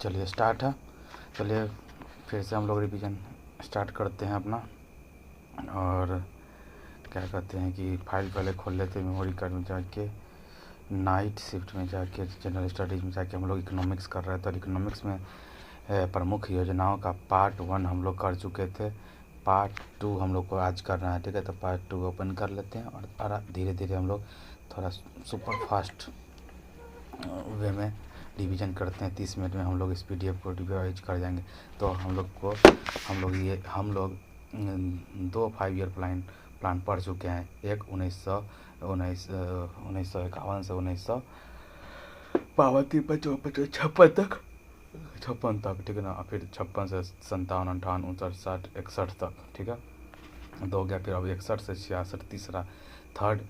चलिए स्टार्ट है। चलिए फिर से हम लोग रिवीजन स्टार्ट करते हैं अपना। और क्या कहते हैं कि फाइल पहले खोल लेते हैं मेमोरी कार्ड में जाके, नाइट शिफ्ट में जाके, जनरल स्टडीज़ में जाके हम लोग इकोनॉमिक्स कर रहे थे। और इकोनॉमिक्स में प्रमुख योजनाओं का पार्ट 1 हम लोग कर चुके थे। पार्ट 2 हम लोग को आज करना है, ठीक है। तो पार्ट 2 ओपन कर लेते हैं और धीरे धीरे हम लोग थोड़ा सुपर फास्ट वे में रिवीजन करते हैं। 30 मिनट में हम लोग इस PDF को रिवाइज कर जाएंगे। तो हम लोग 2 5 ईयर प्लान पढ़ चुके हैं। एक 1951 से 1956 तक, ठीक है ना। फिर 56 से 57, 58, 59, 60, 61 तक, ठीक है। 2 हो गया। फिर अब 61 से 66 तीसरा थर्ड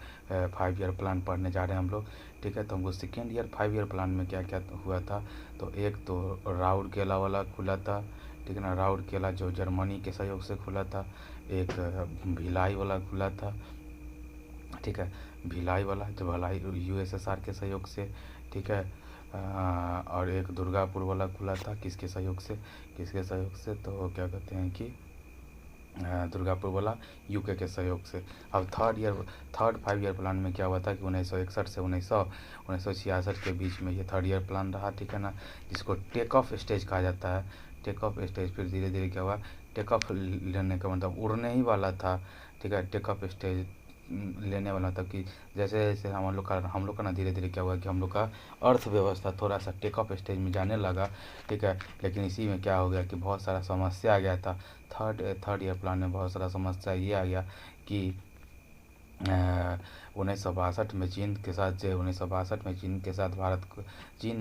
5 ईयर प्लान पढ़ने जा रहे हैं हम लोग, ठीक है। तो हमको सेकेंड ईयर 5 ईयर प्लान में क्या क्या हुआ था, तो एक तो राउरकेला वाला खुला था, ठीक है ना। राउरकेला जो जर्मनी के सहयोग से खुला था। एक भिलाई वाला खुला था, ठीक है। भिलाई वाला जो भिलाई USSR के सहयोग से, ठीक है। और एक दुर्गापुर वाला खुला था किसके सहयोग से, तो क्या कहते हैं कि दुर्गापुर वाला UK के सहयोग से। अब थर्ड 5 ईयर प्लान में क्या हुआ था कि 1961 से 1966 के बीच में ये थर्ड ईयर प्लान रहा, ठीक है ना। जिसको टेक ऑफ स्टेज कहा जाता है। टेक ऑफ स्टेज फिर धीरे धीरे क्या हुआ, टेक ऑफ लेने का मतलब उड़ने ही वाला था, ठीक है। टेक ऑफ स्टेज लेने वाला था कि जैसे जैसे हम लोग का ना धीरे धीरे क्या हुआ कि हम लोग का अर्थव्यवस्था थोड़ा सा टेक ऑफ स्टेज में जाने लगा, ठीक है। लेकिन इसी में क्या हो गया कि बहुत सारा समस्या आ गया था। थर्ड ईयर प्लान में बहुत सारा समस्या ये आ गया कि 1962 में चीन के साथ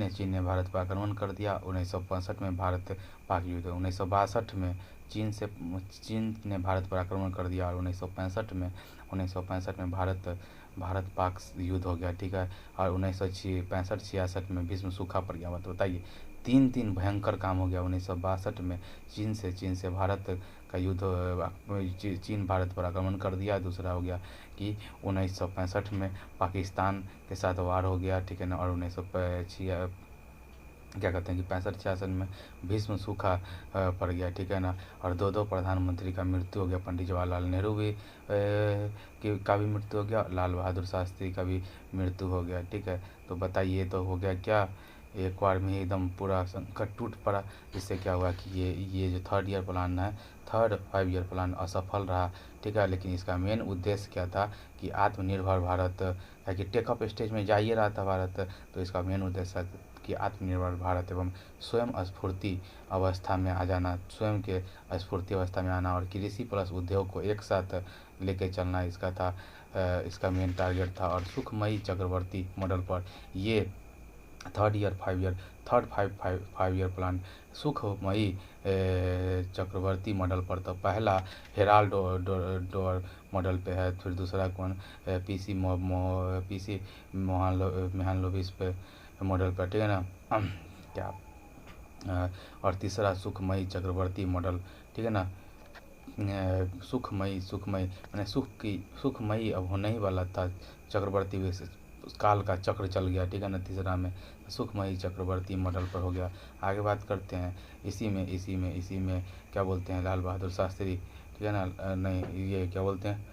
चीन ने भारत पर आक्रमण कर दिया। 1965 में भारत पाक युद्ध। 1962 में चीन ने भारत पर आक्रमण कर दिया और 1965 में भारत पाक युद्ध हो गया, ठीक है। और 1965-66 में भीष्म सूखा पड़ गया। तो बताइए, तीन भयंकर काम हो गया 1962 में। चीन से भारत का युद्ध, चीन भारत पर आक्रमण कर दिया। दूसरा हो गया कि 1965 में पाकिस्तान के साथ वार हो गया, ठीक है ना। और 65-66 में भीष्म सूखा पड़ गया, ठीक है ना। और 2 प्रधानमंत्री का मृत्यु हो गया। पंडित जवाहरलाल नेहरू का भी मृत्यु हो गया, लाल बहादुर शास्त्री का भी मृत्यु हो गया, ठीक है। तो बताइए, तो हो गया क्या, एक बार में एकदम पूरा संकट टूट पड़ा। जिससे क्या हुआ कि ये जो थर्ड ईयर प्लान है, थर्ड 5 ईयर प्लान असफल रहा, ठीक है। लेकिन इसका मेन उद्देश्य क्या था कि आत्मनिर्भर भारत, कि टेक ऑफ स्टेज में जा ही रहा था भारत। तो इसका मेन उद्देश्य कि आत्मनिर्भर भारत एवं स्वयं स्फूर्ति अवस्था में आ जाना, स्वयं के स्फूर्ति अवस्था में आना और कृषि प्लस उद्योग को एक साथ लेके चलना इसका था, इसका मेन टारगेट था। और सुखमयी चक्रवर्ती मॉडल पर ये थर्ड 5 ईयर प्लान सुखमयी चक्रवर्ती मॉडल पर, तो पहला हेराल्ड डोर मॉडल पे है। फिर दूसरा कौन, PC मोहनलोविस पे मॉडल पर, ठीक है ना। क्या और तीसरा सुखमयी चक्रवर्ती मॉडल, ठीक है ना। सुखमयी मैंने सुखमयी अब होने ही वाला था। चक्रवर्ती काल का चक्र चल गया, ठीक है ना। तीसरा में सुखमयी चक्रवर्ती मॉडल पर हो गया। आगे बात करते हैं। इसी में क्या बोलते हैं, लाल बहादुर शास्त्री, ठीक है ना। नहीं, ये क्या बोलते हैं,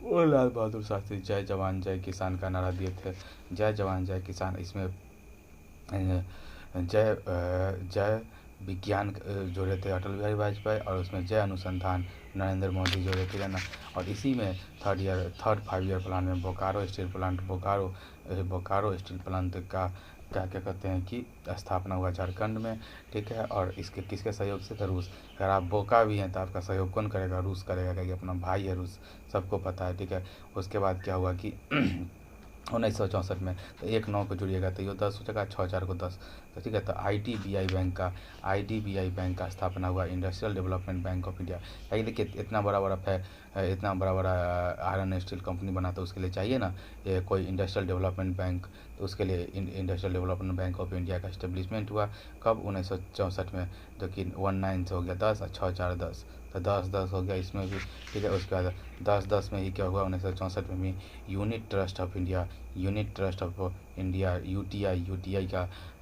वो लाल बहादुर शास्त्री जय जवान जय किसान का नारा दिए थे। जय जवान जय किसान, इसमें जय विज्ञान जोड़े थे अटल बिहारी वाजपेयी, और उसमें जय अनुसंधान नरेंद्र मोदी जोड़े थे, ना। और इसी में थर्ड 5 ईयर प्लान में बोकारो स्टील प्लांट का क्या कहते हैं कि स्थापना हुआ झारखंड में, ठीक है। और इसके किसके सहयोग से, रूस। अगर आप बोका भी हैं तो आपका सहयोग कौन करेगा, रूस करेगा, क्योंकि अपना भाई है रूस, सबको पता है, ठीक है। उसके बाद क्या हुआ कि 1964 में, तो 1-9 को जुड़िएगा तो ये 10 हो जाएगा, 6-4 को 10, तो ठीक है। तो IDBI बैंक का स्थापना हुआ, industrial development bank of India. यानी देखिए, इतना बड़ा आयरन स्टील कंपनी बना, तो उसके लिए चाहिए ना ये कोई इंडस्ट्रियल डेवलपमेंट बैंक। तो उसके लिए industrial development bank of India का इस्टेब्लिशमेंट हुआ कब, 1964 में। जो कि 19 से हो गया 10 और 6-4 10, तो 10-10 हो गया इसमें भी, ठीक है। उसके बाद 10-10 में ही क्या हुआ, 1964 में भी unit trust of India, unit trust of India, UTI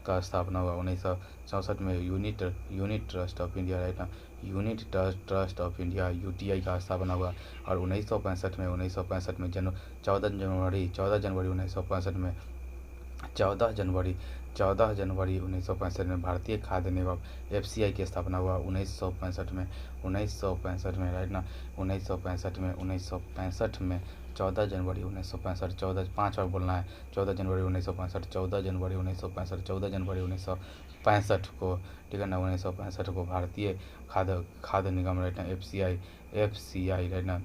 का स्थापना हुआ 1964 में। Unit trust of India, right ना, unit trust of India UTI का स्थापना हुआ। और 1965 में 14 जनवरी 1965 में 14 जनवरी भारतीय खाद्य निगम एफसीआई की स्थापना हुआ 1965 में। 1965 में, राइट ना, 1965 में 14 जनवरी 1965, 14 5 बार बोलना है, 14 जनवरी 1965, 14 जनवरी 1965, 14 जनवरी 1965 को, ठीक है ना, 1965 को भारतीय खाद्य निगम, राइट ना, एफसीआई, राइट ना,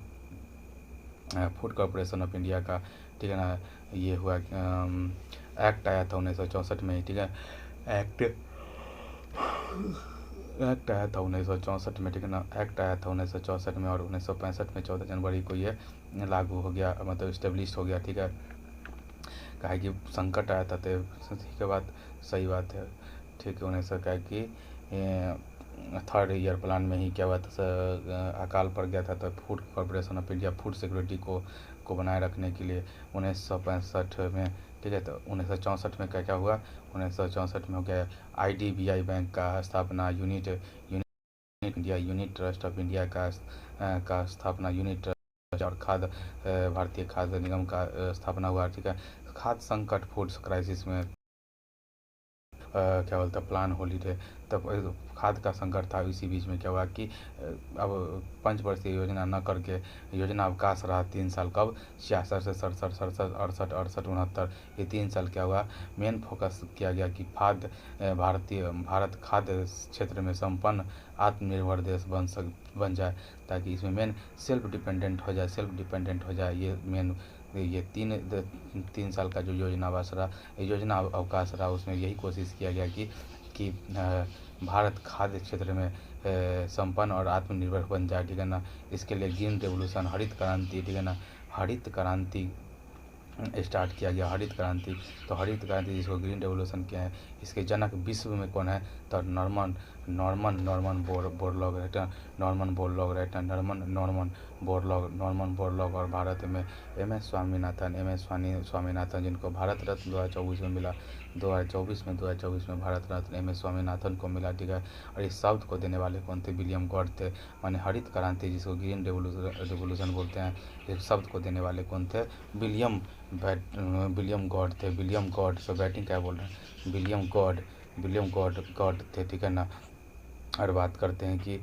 फूड कॉरपोरेशन ऑफ इंडिया का, ठीक है ना, ये हुआ। एक्ट आया था 1964 में, ठीक है, एक्ट आया था 1964 में, ठीक है ना, एक्ट आया था 1964 में। और 1965 में 14 जनवरी को ये लागू हो गया, मतलब इस्टेब्लिश हो गया, ठीक है। कहा कि संकट आया था, तो ठीक है, बात सही बात है, ठीक है। उन्हें कहा कि 3rd ईयर प्लान में ही क्या हुआ था, अकाल पड़ गया था, तो food corporation of India food security को बनाए रखने के लिए 1965 में, ठीक है। तो 1964 में क्या क्या हुआ, 1964 में हो गया आईडीबीआई बैंक का स्थापना, unit India, unit trust of India का स्थापना, यूनिट ट्रस्ट, और भारतीय खाद्य निगम का स्थापना हुआ, ठीक है। खाद्य संकट, फूड क्राइसिस में क्या बोलते हैं, प्लान हॉलीडे, तब खाद्य का संकट था। इसी बीच में क्या हुआ कि अब 5 वर्षीय योजना न करके योजना अवकाश रहा 3 साल, कब 66 से 67, 67, 68, 68, 69, ये 3 साल क्या हुआ, मेन फोकस किया गया कि भारत खाद्य क्षेत्र में संपन्न आत्मनिर्भर देश बन जाए, ताकि इसमें मेन सेल्फ डिपेंडेंट हो जाए। ये मेन, ये 3 साल का जो योजना अवकाश रहा, उसमें यही कोशिश किया गया कि भारत खाद्य क्षेत्र में संपन्न और आत्मनिर्भर बन जाए, ठीक है ना। इसके लिए ग्रीन रेवोल्यूशन, हरित क्रांति, ठीक है ना, हरित क्रांति स्टार्ट किया गया, हरित क्रांति। तो हरित क्रांति जिसको ग्रीन रेवोल्यूशन किया है, इसके जनक विश्व में कौन है, तो Norman Borlaug, right, Norman Borlaug. और भारत में एम.एस. स्वामीनाथन, जिनको भारत रत्न 2024 में मिला, 2024 में भारत रत्न एम.एस. स्वामीनाथन को मिला, ठीक है। और इस शब्द को देने वाले कौन थे, विलियम गॉड थे। माने हरित क्रांति जिसको ग्रीन रेवोल्यूशन बोलते हैं, इस शब्द को देने वाले कौन थे, विलियम गॉड थे। विलियम गॉड, सो बैटिंग क्या बोल रहे हैं, विलियम गॉड थे, ठीक है ना। और बात करते हैं कि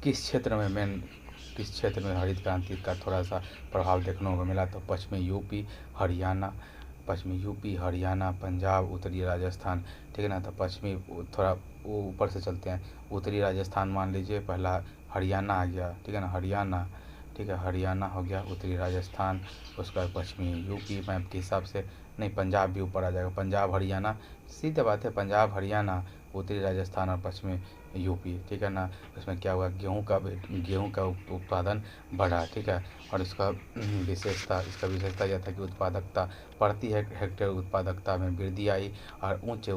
किस क्षेत्र में हरित क्रांति का थोड़ा सा प्रभाव देखने को मिला, तो पश्चिमी यूपी, हरियाणा, पंजाब, उत्तरी राजस्थान, ठीक है ना। तो पश्चिमी, थोड़ा ऊपर से चलते हैं, उत्तरी राजस्थान मान लीजिए, पहला हरियाणा आ गया, ठीक है ना, हरियाणा, ठीक है, हरियाणा हो गया, उत्तरी राजस्थान, उसके बाद पश्चिमी यूपी मैप के हिसाब से, नहीं, पंजाब भी ऊपर आ जाएगा, पंजाब हरियाणा, सीधी बात है, पंजाब हरियाणा, उत्तरी राजस्थान और पश्चिमी यूपी, ठीक है ना। उसमें क्या हुआ, गेहूं का उत्पादन बढ़ा, ठीक है। और इसका विशेषता यह था कि उत्पादकता, प्रति हेक्टेयर उत्पादकता में वृद्धि आई, और उच्च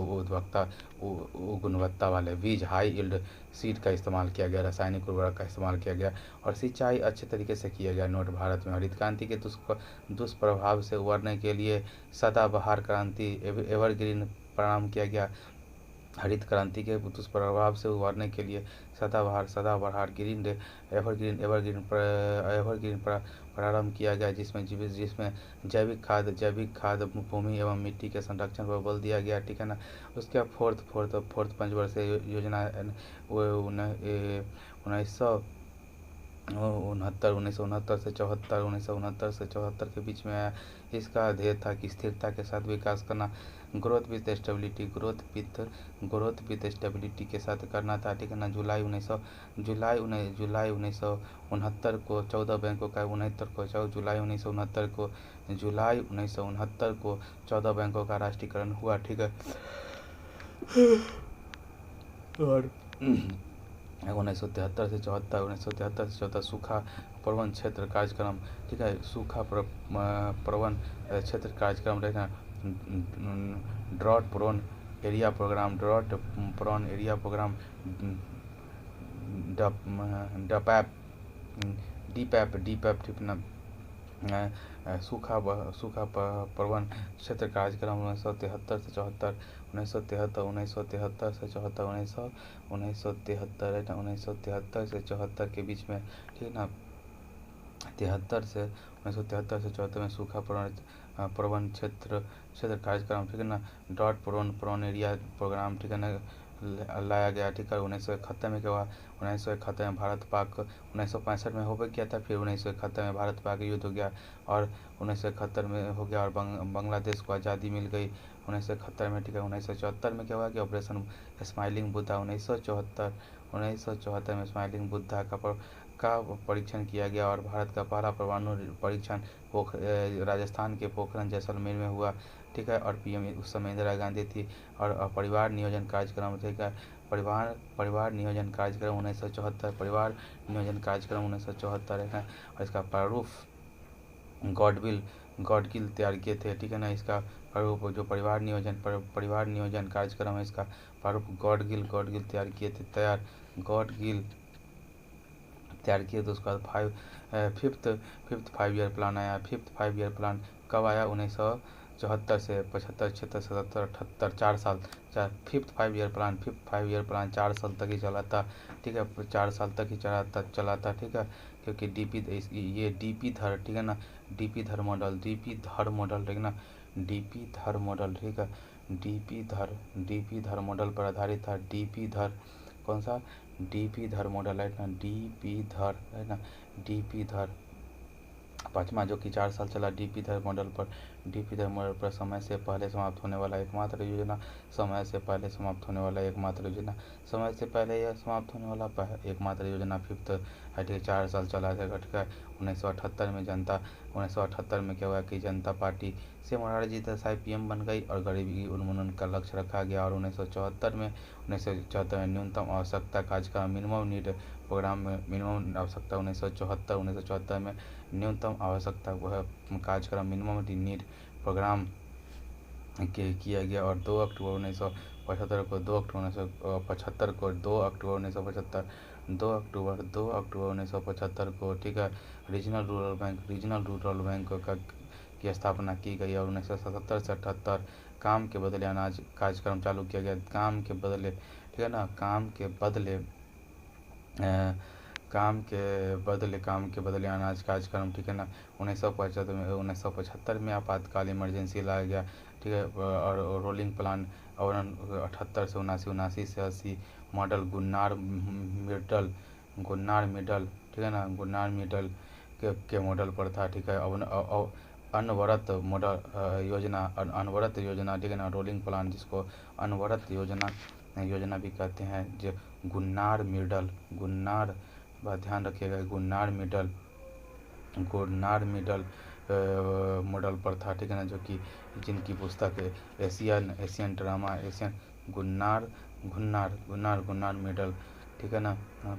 गुणवत्ता वाले बीज, हाई यील्ड सीड का इस्तेमाल किया गया, रासायनिक उर्वरक का इस्तेमाल किया गया, और सिंचाई अच्छे तरीके से किया गया। नोट, भारत में हरित क्रांति के दुष्प्रभाव से उबरने के लिए सदाबहार क्रांति, एवरग्रीन प्रारंभ किया गया। हरित क्रांति के दुष्प्रभाव से उबरने के लिए सदाबहार एवरग्रीन प्रारंभ किया गया, जिसमें जैविक खाद भूमि एवं मिट्टी के संरक्षण पर बल दिया गया, ठीक है ना। उसके बाद फोर्थ पंचवर्षीय योजना 1969 के बीच में आया। इसका ध्येय था कि स्थिरता के साथ विकास करना, ग्रोथ विद स्टेबिलिटी के साथ करना था, ठीक है ना। जुलाई 1969 को 14 बैंकों का जुलाई 1969 को 14 बैंकों का राष्ट्रीयकरण हुआ, ठीक है। और 1973 से 74 सूखा प्रबंधन क्षेत्र कार्यक्रम, ठीक है, सूखा प्रबंधन क्षेत्र कार्यक्रम रहेगा, drought prone area programme, drought prone area programme, DPAP, DPAP ठिकाना सूखा प्रबंध क्षेत्र कार्यक्रम 1973 से 74, 1973 से 74, 1973 से 74 के बीच में, ठीक ना, 1973 से 74 में सूखा प्रबंध क्षेत्र कार्यक्रम, ठीक है ना, डॉट प्रॉन एरिया प्रोग्राम, ठीक है ना, लाया गया, ठीक है। 1971 में क्या हुआ, 1971 में भारत पाक, 1965 में हो गया था, फिर 1971 में भारत पाक युद्ध हो गया और 1971 में हो गया और बांग्लादेश को आज़ादी मिल गई 1971 में, ठीक है। 1974 में क्या हुआ कि ऑपरेशन स्माइलिंग बुद्धा, 1974 में स्माइलिंग बुद्धा का परीक्षण किया गया और भारत का पहला परमाणु परीक्षण राजस्थान के पोखरण जैसलमेर में हुआ, ठीक है। और पीएम उस समय इंदिरा गांधी थी। और परिवार नियोजन कार्यक्रम, ठीक है, परिवार नियोजन कार्यक्रम 1974, परिवार नियोजन कार्यक्रम 1974 है। और इसका प्रारूप गॉडगिल तैयार किए थे, ठीक है ना। इसका प्रारूप जो परिवार नियोजन कार्यक्रम है, इसका प्रारूप गॉडगिल तैयार किए थे, गॉडगिल तैयार किए। तो उसका बाद फिफ्थ 5 ईयर प्लान आया। फिफ्थ 5 ईयर प्लान कब आया, 1974 से 75, 76, 77, 78, 4 साल। फिफ्थ 5 ईयर प्लान 4 साल तक ही चला था, ठीक है, 4 साल तक ही चला था, ठीक है। क्योंकि ये डीपी धर, ठीक है ना, डीपी धर मॉडल, ठीक है ना, डीपी धर मॉडल, ठीक है, डीपी धर मॉडल पर आधारित था। डीपी धर कौन सा, डीपी धर मॉडल है ना, डीपी धर 5वां जो कि 4 साल चला। डीपी धर मॉडल पर समय से पहले समाप्त होने वाला एकमात्र योजना, समय से पहले यह समाप्त होने वाला एकमात्र योजना फिफ्थ है, 4 साल चला था, घट कर 1978 में क्या हुआ कि जनता पार्टी से मोरारजी देसाई पीएम बन गई और गरीबी उन्मूलन का लक्ष्य रखा गया। और 1974 में न्यूनतम आवश्यकता कार्यक्रम, मिनिमम नीड प्रोग्राम में मिनिमम आवश्यकता 1974 में न्यूनतम आवश्यकता कार्यक्रम, मिनिमम नीड प्रोग्राम किया गया। और 2 अक्टूबर 1975 को 2 अक्टूबर 1975 को, ठीक है, रीजनल रूरल बैंक की स्थापना की गई। और 1977 से 78 काम के बदले अनाज कार्यक्रम चालू किया गया। काम के बदले, ठीक है ना, काम के बदले अनाज कार्यक्रम, ठीक है ना। 1975 में आपातकाल इमरजेंसी लाया गया, ठीक है। और रोलिंग प्लान 78 से 79 से 80 मॉडल गुन्नार मिडल, ठीक है ना, गुन्नार मिडल के मॉडल पर था, ठीक है। अनवरत योजना, ठीक है ना, रोलिंग प्लान जिसको अनवरत योजना भी कहते हैं, जो गुन्नार बात ध्यान रखिएगा, गुन्नार मिडल मॉडल पर था, ठीक है ना, जो कि जिनकी पुस्तक एशियन ड्रामा गुन्नार मिडल, ठीक है ना,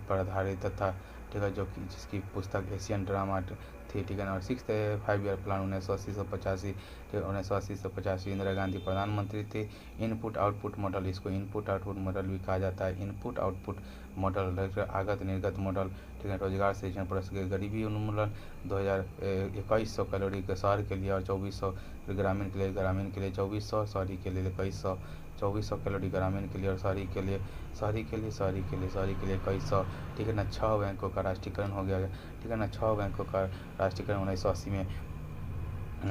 पर आधारित था, ठीक है, जो कि जिसकी पुस्तक एशियन ड्रामा थी, ठीक है ना। और 6th 5 ईयर प्लान 1980 से 85 इंदिरा गांधी प्रधानमंत्री थे। इनपुट आउटपुट मॉडल, इसको इनपुट आउटपुट मॉडल भी कहा जाता है। इनपुट आउटपुट मॉडल, आगत निर्गत मॉडल, ठीक है, रोजगार सृजन पुरस्कार, गरीबी उन्मूलन 2100 कैलोरी के शहर के लिए और 2400 ग्रामीण के लिए 2400, शहरी के लिए 2400 कैलोरी, ग्रामीण के लिए और शहरी के लिए 2100, ठीक है ना। 6 बैंकों का राष्ट्रीयकरण हो गया, ठीक है ना, 6 बैंकों का राष्ट्रीयकरण 1980 में,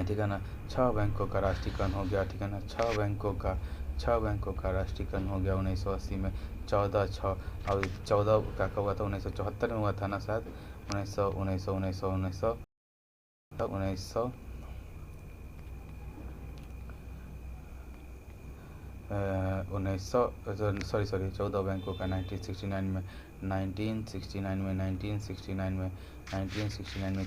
ठीक है ना, 6 बैंकों का राष्ट्रीयकरण हो गया, ठीक है ना, 6 बैंकों का राष्ट्रीयकरण हो गया 1980 में। 14 और 14 का कब हुआ था, 1974 में हुआ था ना शायद, 1900 सॉरी 14 बैंकों का 1969 में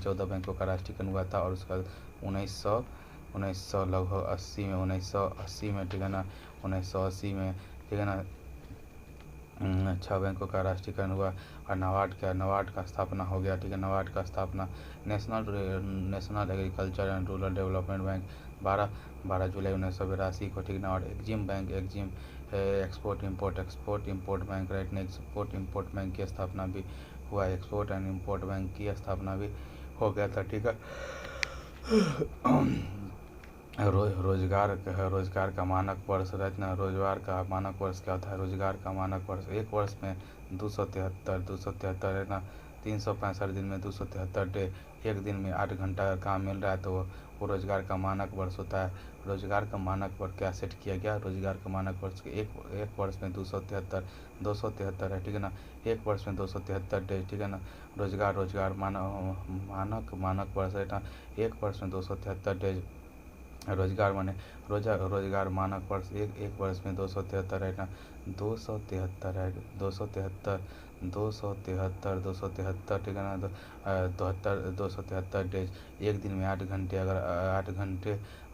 14 बैंकों का राष्ट्रीयकरण हुआ था। और उसका 1900 लगभग 1980 में, ठीक है ना, 1980 में, ठीक है ना, 6 बैंकों का राष्ट्रीयकरण हुआ। और नाबार्ड का स्थापना हो गया, ठीक है, नाबार्ड का स्थापना। National agriculture and rural development bank 12 जुलाई 1982 को, ठीक ना। और एक्सपोर्ट इंपोर्ट बैंक, राइट ने एक्सपोर्ट इंपोर्ट बैंक की स्थापना भी हुआ, एक्सपोर्ट एंड इंपोर्ट बैंक की स्थापना भी हो गया था, ठीक है। रोजगार का मानक वर्ष, राइट ना, रोजगार का मानक वर्ष क्या होता है, रोजगार का मानक वर्ष एक वर्ष में 273 है ना, 365 दिन में 273 डे, एक दिन में 8 घंटा काम मिल रहा है तो वो रोजगार का मानक वर्ष होता है। रोजगार का मानक वर्ष क्या सेट किया गया, रोजगार का मानक वर्ष एक वर्ष में 273 है, ठीक है ना, एक वर्ष में 273 डे, ठीक है ना। रोजगार मानक वर्ष है ना, एक वर्ष में 273 डे। रोजगार माने रोजगार मानक वर्ष एक वर्ष में 273 है ना, 273 है, 273, ठीक है ना, 273 डेज, एक दिन में 8 घंटे, अगर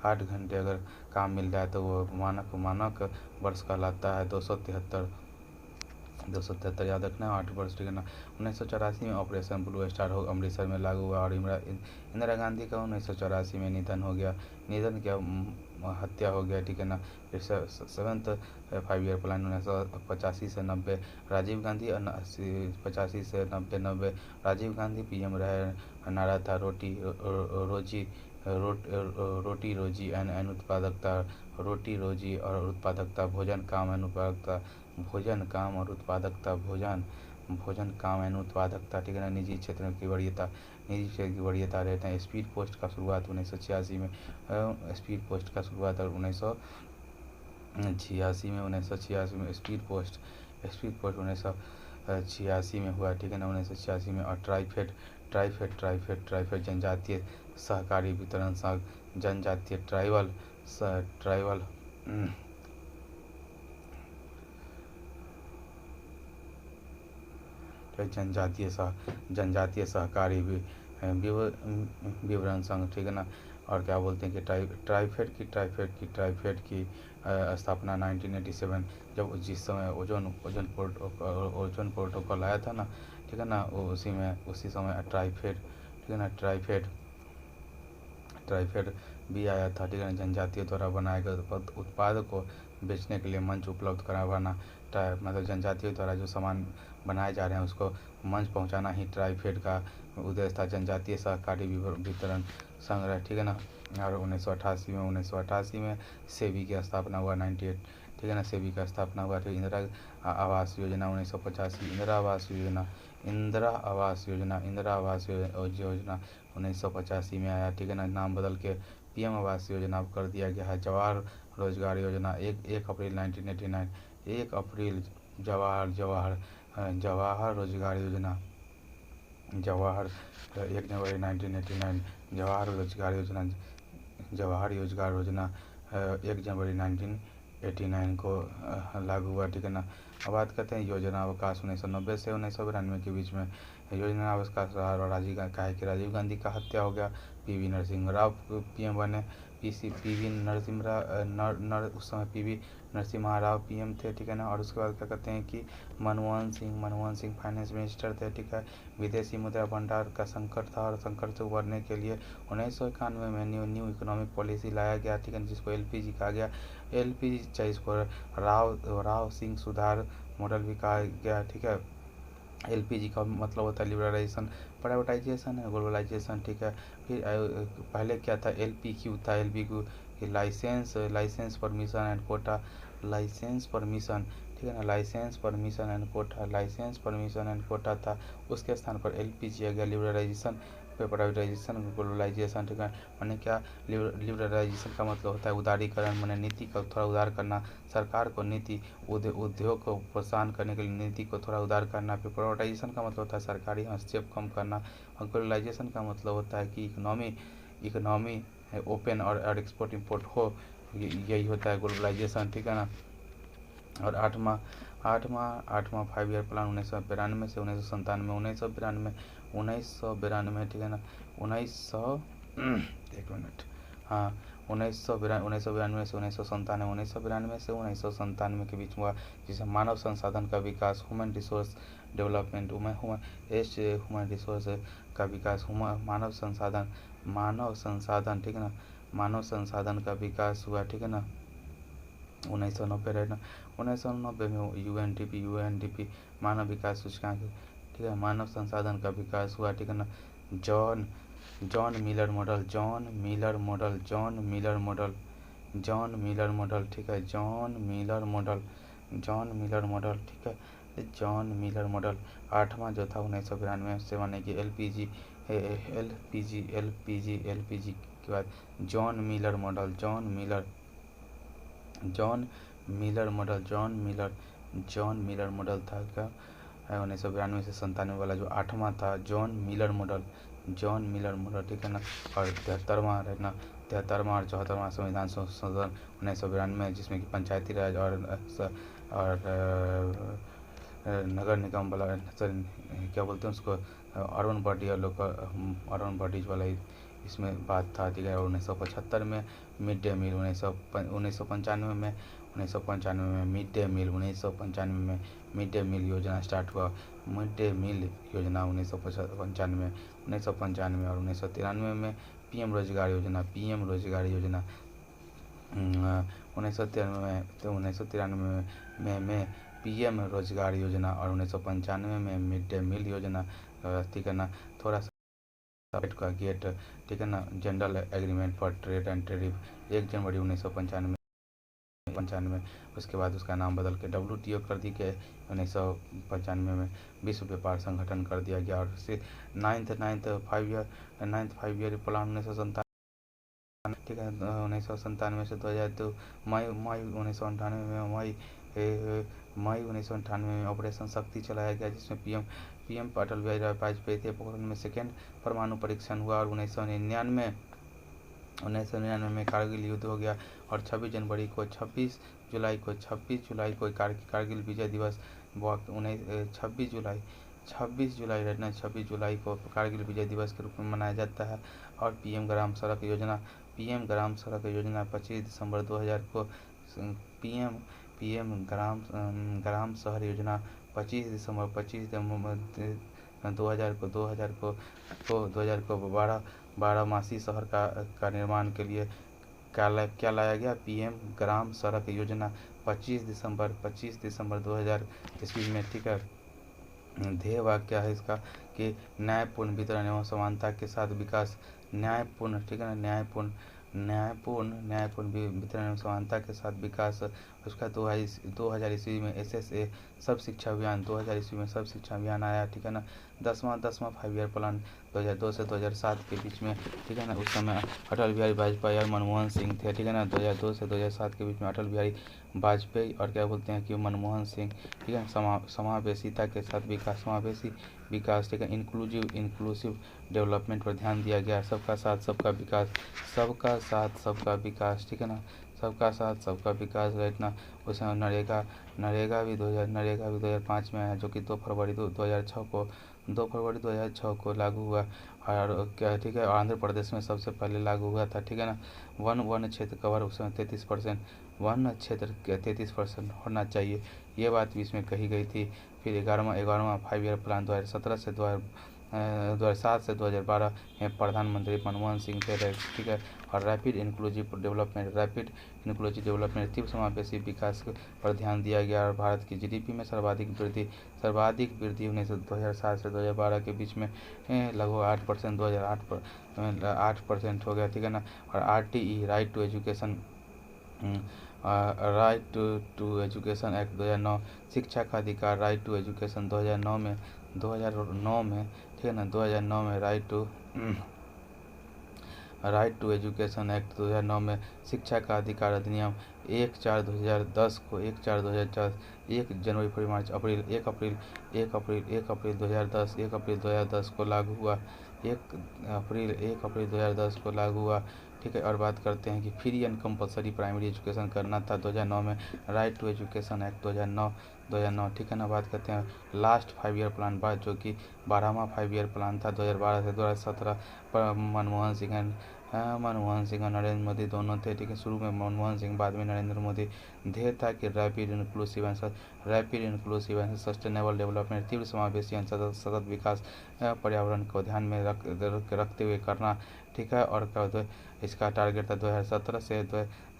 8 घंटे अगर काम मिल रहा है तो वो मानक वर्ष कहलाता है। 273 याद रखना है, 8 वर्ष, ठीक है ना। 1984 में ऑपरेशन ब्लू स्टार हो अमृतसर में लागू हुआ और इंदिरा गांधी का 1984 में निधन हो गया, हत्या हो गया, ठीक है ना। 7th 5 ईयर प्लान 1985 से 90, राजीव गांधी 85 से 90 राजीव गांधी पीएम रहे, नारा था रोटी रोजी एंड उत्पादकता, रोटी रोजी और उत्पादकता, भोजन काम एंड उत्पादकता, भोजन काम एंड उत्पादकता, ठीक है ना। निजी क्षेत्र की वरीयता रहते हैं। स्पीड पोस्ट का शुरुआत 1986 में, स्पीड पोस्ट का शुरुआत 1986 में स्पीड पोस्ट 1986 में हुआ, ठीक है ना, 1986 में। और ट्राइफेड जनजातीय सहकारी वितरण संघ, जनजातीय ट्राइबल जनजातीय सहकारी विवरण संघ, ठीक है ना। और क्या बोलते हैं कि ट्राइफेड की स्थापना 1987, जब जिस समय ओजोन प्रोटोकॉल आया था ना, ठीक है ना, उसी समय ट्राइफेड, ठीक है ना, ट्राइफेड भी आया था, ठीक है ना। जनजातियों द्वारा बनाए गए उत्पाद को बेचने के लिए मंच उपलब्ध करवाना, मतलब जनजातियों द्वारा जो सामान बनाए जा रहे हैं उसको मंच पहुंचाना ही ट्राइफेड का उद्देश्य था। जनजातीय सहकारी वितरण संघ, ठीक है ना। और 1988 में सेबी की स्थापना हुआ, 98, ठीक है ना, सेबी का स्थापना हुआ। फिर इंदिरा आवास योजना 1985, इंदिरा आवास योजना 1985 में आया, ठीक है ना। नाम बदल के पीएम आवास योजना कर दिया गया है। जवाहर रोजगार योजना 1 अप्रैल 1989, 1 अप्रैल जवाहर रोजगार योजना, 1 जनवरी 1989, जवाहर रोजगार योजना 1 जनवरी 1989 को लागू हुआ, ठीक है ना। अब बात करते हैं योजना अवकाश 1990 से 1992 के बीच में योजना अवकाश रहा। और राजीव गांधी का हत्या हो गया, पीवी नरसिम्हा राव पीएम बने, उस समय पीवी नरसिम्हा राव पीएम थे, ठीक है ना। और उसके बाद क्या कहते हैं कि मनमोहन सिंह फाइनेंस मिनिस्टर थे, ठीक है। विदेशी मुद्रा भंडार का संकट था और संकट से उबरने के लिए 1991 में न्यू इकोनॉमिक पॉलिसी लाया गया, ठीक है, जिसको एलपीजी कहा गया। एलपीजी जिसको राव सिंह सुधार मॉडल भी कहा गया, ठीक है। एलपीजी का मतलब होता है लिबरलाइजेशन, प्राइवेटाइजेशन है, ग्लोबलाइजेशन, ठीक है। फिर पहले क्या था, एलपीक्यू था, एलपीक्यू लाइसेंस परमिशन एंड कोटा, ठीक है ना, लाइसेंस परमिशन एंड कोटा था। उसके स्थान पर एलपीजी आ गया, लिबरलाइजेशन, प्राइवेटाइजेशन, ग्लोबलाइजेशन, ठीक है। मैंने क्या, लिबरलाइजेशन का मतलब होता है उदारीकरण, मैंने नीति को थोड़ा उदार करना, सरकार को नीति उद्योग को प्रोत्साहन करने के लिए नीति को थोड़ा उदार करना। फिर प्राइवेटाइजेशन का मतलब होता है सरकारी हस्तक्षेप कम करना। और ग्लोबलाइजेशन का मतलब होता है कि इकोनॉमी ओपन और एक्सपोर्ट इंपोर्ट हो, यही होता है ग्लोबलाइजेशन, ठीक है ना। और आठवां 5 ईयर प्लान 1992 से 1997, ठीक है ना, 1992 से 1997 के बीच हुआ, जिसे मानव संसाधन का विकास, human resource development, human resource का विकास, मानव संसाधन, ठीक है ना, मानव संसाधन का विकास हुआ, ठीक है ना। 1990 रहना 1990 में यूएनडीपी मानव विकास सूचकांक, ठीक है, मानव संसाधन का विकास हुआ, ठीक है ना। John John Miller model, John Miller model, John Miller model, John Miller model, ठीक है, John Miller model, John Miller model, ठीक है, जॉन मिलर मॉडल। 8वां जो था 1992 से माने कि एलपीजी एलपीजी के बाद John Miller model, John Miller model, John Miller model था क्या 1992 से 97 वाला जो 8वां था John Miller model, John Miller model, ठीक है ना। और 73वां रहना 73वां और 74वां संविधान संशोधन 1992 जिसमें कि पंचायती राज और नगर निगम वाला क्या बोलते हैं उसको, अर्बन बॉडी और लोकल अर्बन बॉडीज वाला इसमें बात था, ठीक है। 1975 में मिड डे मील, 1995 में 1995 में मिड डे मील, 1995 में मिड डे मील योजना स्टार्ट हुआ, मिड डे मील योजना 1995 में, 1995 और 1993 में पीएम रोजगार योजना, 1993 में पीएम रोजगार योजना और 1995 में मिड डे मील योजना, ठीक है ना। थोड़ा सा का गेट, ठीक है ना, general agreement for trade and tariff 1 जनवरी 1995, उसके बाद उसका नाम बदल के WTO कर दी गया 1995 में, विश्व व्यापार संगठन कर दिया गया। और नाइन्थ 5 ईयर प्लान 1997, ठीक है, 1997 से 2002 मई 1998 में मई 1998 में ऑपरेशन शक्ति चलाया गया, जिसमें पीएम अटल बिहारी वाजपेयी थे। पोखरण में सेकेंड परमाणु परीक्षण हुआ और 1999 में कारगिल युद्ध हो गया। और 26 जुलाई को कारगिल विजय दिवस 26 जुलाई को कारगिल विजय दिवस के रूप में मनाया जाता है। और पीएम ग्राम सड़क योजना 25 दिसंबर 2000 को, पीएम ग्राम शहर योजना 25 दिसंबर 2000 को 12 मासी शहर का निर्माण के लिए क्या लाया गया, पीएम ग्राम सड़क योजना 25 दिसंबर 2000 ईस्वी में, ठीक है। ध्येय वाक्य है इसका कि न्यायपूर्ण वितरण एवं समानता के साथ विकास, न्यायपूर्ण, ठीक है ना, न्यायपूर्ण वितरण एवं समानता के साथ विकास। उसका 2000 ईस्वी में SSA सब शिक्षा अभियान, 2000 ईस्वी में सब शिक्षा अभियान आया, ठीक है ना। 10वां 5 ईयर प्लान 2002 से 2007 के बीच में, ठीक है ना। उस समय अटल बिहारी वाजपेयी और मनमोहन सिंह थे, ठीक है ना। 2002 से 2007 के बीच में अटल बिहारी वाजपेयी और क्या बोलते हैं कि मनमोहन सिंह, ठीक है। समावेशिता के साथ विकास, समावेशी विकास, ठीक है, इंक्लूसिव डेवलपमेंट पर ध्यान दिया गया। सबका साथ सबका विकास, ठीक है ना, सबका साथ सबका विकास रहना। उसमें नरेगा भी 2005 में आया, जो कि 2 फरवरी 2006 को लागू हुआ। और क्या, ठीक है, आंध्र प्रदेश में सबसे पहले लागू हुआ था, ठीक है ना। वन क्षेत्र कवर उसमें 33%, वन क्षेत्र 33% होना चाहिए, ये बात भी इसमें कही गई थी। फिर 11वां 5 ईयर प्लान 2007 से 2012 में प्रधानमंत्री मनमोहन सिंह थे, ठीक है। और रैपिड इंक्लूसिव डेवलपमेंट तीव्र समावेशी विकास पर ध्यान दिया गया। और भारत की GDP में सर्वाधिक वृद्धि 2007 से 2012 के बीच में लगभग 8%, 8% हो गया, ठीक है ना। और RTE right to education act 2009, शिक्षा का अधिकार राइट टू एजुकेशन 2009 में, ठीक है ना, 2009 में राइट टू एजुकेशन एक्ट 2009 में शिक्षा का अधिकार अधिनियम 1/4/2010 को 1/4/2010 1 जनवरी, फरवरी, मार्च, अप्रैल 1 अप्रैल 2010 को लागू हुआ, 1 अप्रैल 2010 को लागू हुआ, ठीक है। और बात करते हैं कि free and compulsory primary education करना था 2009 में, राइट टू एजुकेशन एक्ट 2009, ठीक है ना। बात करते हैं लास्ट 5 ईयर प्लान बाद, जो कि 12वां 5 ईयर प्लान था 2012 से 2017 पर मनमोहन सिंह मनमोहन सिंह और नरेंद्र मोदी दोनों थे, ठीक है। शुरू में मनमोहन सिंह, बाद में नरेंद्र मोदी। ध्येय था कि rapid inclusive and sustainable development, तीव्र समावेशी एवं सतत विकास, पर्यावरण को ध्यान में रखते हुए करना, ठीक है। और क्या इसका टारगेट था 2017 से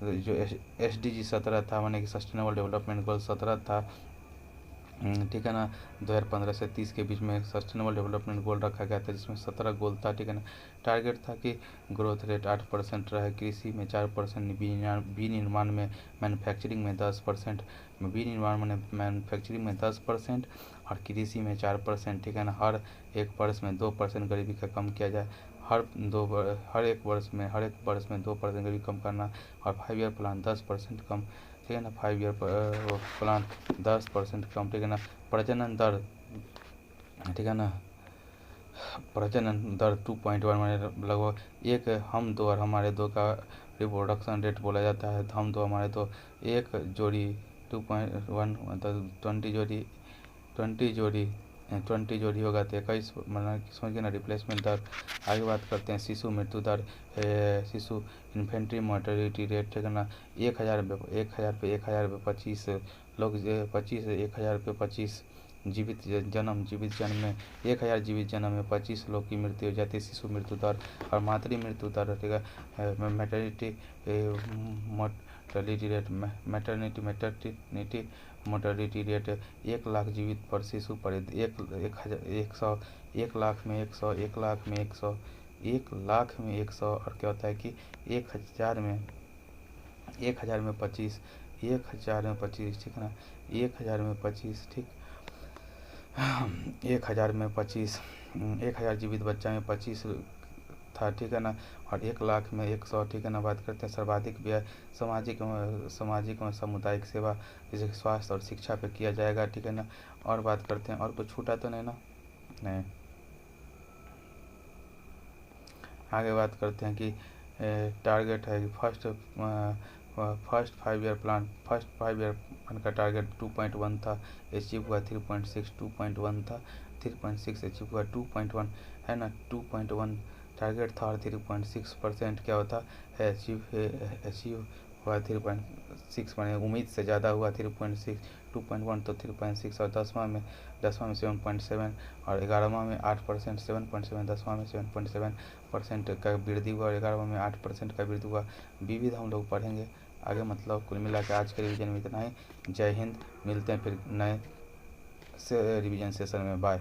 जो SDG 17 था, माने कि सस्टेनेबल डेवलपमेंट गोल 17 था, ठीक है ना। 2015 से 30 के बीच में सस्टेनेबल डेवलपमेंट गोल रखा गया था, जिसमें 17 गोल था, ठीक है ना। टारगेट था कि ग्रोथ रेट 8% रहे, कृषि में 4%, विनिर्माण में मैन्युफैक्चरिंग में 10%, विनिर्माण में मैन्युफैक्चरिंग में 10% और कृषि में 4%, ठीक है ना। हर एक वर्ष में 2% गरीबी का कम किया जाए, हर एक वर्ष में 2% गरीबी कम करना, और 5 ईयर प्लान 10% कम, ठीक है ना। 5 ईयर प्लान 10% कम, ठीक है ना। प्रजनन दर, ठीक है ना, प्रजनन दर 2.1, माने लगभग एक हम दो और हमारे दो का रिप्रोडक्शन रेट बोला जाता है। हम दो हमारे दो, एक जोड़ी 2.1, मतलब 20 जोड़ी होगा तो 21, मतलब समझिए ना, रिप्लेसमेंट दर। आगे बात करते हैं शिशु मृत्यु दर, शिशु इन्फेंट्री मोर्टेलिटी रेट, ठीक है ना। 1000 पे 25 लोग, 1000 पे 25 जीवित जन्म में 1000 जीवित जन्म में 25 लोग की मृत्यु हो जाती है, शिशु मृत्यु दर। और मातृ मृत्यु दर, ठीक है, मैटरनिटी मोर्टेलिटी रेट 1 लाख जीवित पर शिशु पर 1 लाख में 100, 1 लाख में 100, 1 लाख में 100, और क्या होता है कि 1000 में 25, 1000 में 25, ठीक है ना। 1000 में 25, ठीक, 1000 में 25, 1000 जीवित बच्चा में 25 था, ठीक है ना। और 1 लाख में 100, ठीक है ना। बात करते हैं सर्वाधिक व्यय सामाजिक एवं सामुदायिक सेवा, जैसे स्वास्थ्य और शिक्षा पे किया जाएगा, ठीक है ना। और बात करते हैं, और कुछ छूटा तो नहीं ना, नहीं। आगे बात करते हैं कि टारगेट है फर्स्ट 5 ईयर प्लान का टारगेट 2.1 था, अचीव हुआ 3.6, 2.1 था 3.6, अचीव हुआ 2.1, है ना। 2.1 टारगेट था और 3.6% क्या होता है, अचीव हुआ 3.6, माने उम्मीद से ज़्यादा हुआ 3.6, 2.1 तो 3.6, और 10वां में 7.7, और 11वां में 8%, 7.7, 10वां में 7.7% का वृद्धि हुआ, और 11वां में 8% का वृद्धि हुआ। विविध हम लोग पढ़ेंगे आगे। मतलब कुल मिला के आज के रिवीजन में इतना ही। जय हिंद, मिलते हैं फिर नए रिवीजन सेशन में, बाय।